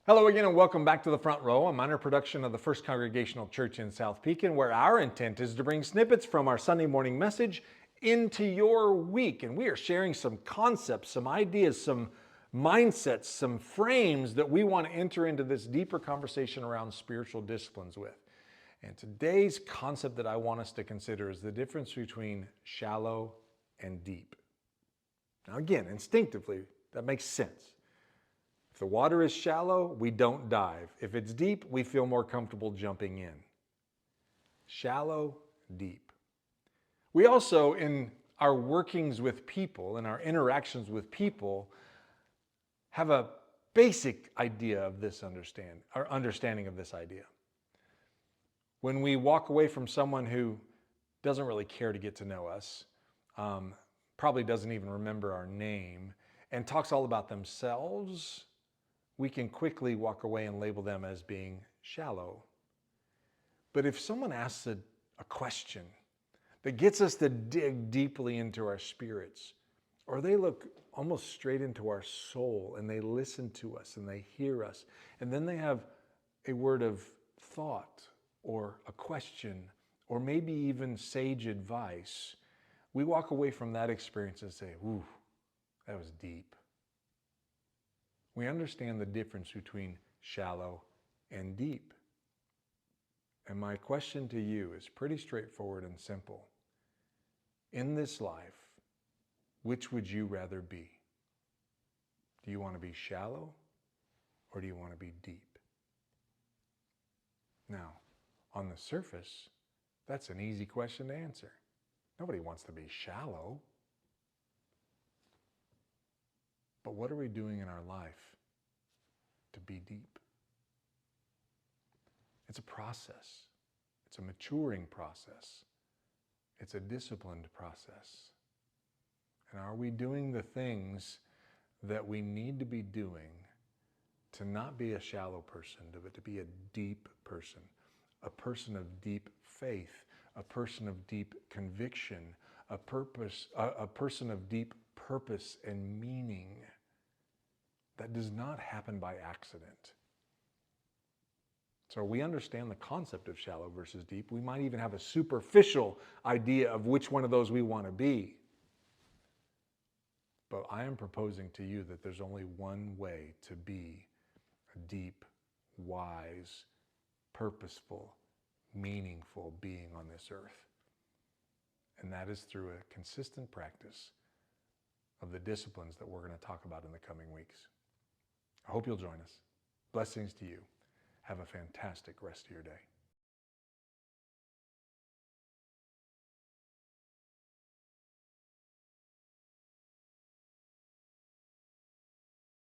Hello again and welcome back to the Front Row, a minor production of the First Congregational Church in South Pekin, where our intent is to bring snippets from our Sunday morning message into your week. And we are sharing some concepts, some ideas, some mindsets, some frames that we want to enter into this deeper conversation around spiritual disciplines with. And today's concept that I want us to consider is the difference between shallow and deep. Now again, instinctively, that makes sense. If the water is shallow, we don't dive. If it's deep, we feel more comfortable jumping in. Shallow, deep. We also, in our workings with people, in our interactions with people, have a basic idea of this understanding of this idea. When we walk away from someone who doesn't really care to get to know us, probably doesn't even remember our name, and talks all about themselves, we can quickly walk away and label them as being shallow. But if someone asks a question that gets us to dig deeply into our spirits, or they look almost straight into our soul and they listen to us and they hear us, and then they have a word of thought or a question or maybe even sage advice, we walk away from that experience and say, ooh, that was deep. We understand the difference between shallow and deep. And my question to you is pretty straightforward and simple. In this life, which would you rather be? Do you want to be shallow or do you want to be deep? Now, on the surface, that's an easy question to answer. Nobody wants to be shallow. But what are we doing in our life to be deep? It's a process. It's a maturing process. It's a disciplined process. And are we doing the things that we need to be doing to not be a shallow person, but to be a deep person, a person of deep faith, a person of deep conviction, a person of deep purpose and meaning? That does not happen by accident. So we understand the concept of shallow versus deep. We might even have a superficial idea of which one of those we want to be. But I am proposing to you that there's only one way to be a deep, wise, purposeful, meaningful being on this earth. And that is through a consistent practice of the disciplines that we're going to talk about in the coming weeks. I hope you'll join us. Blessings to you. Have a fantastic rest of your day.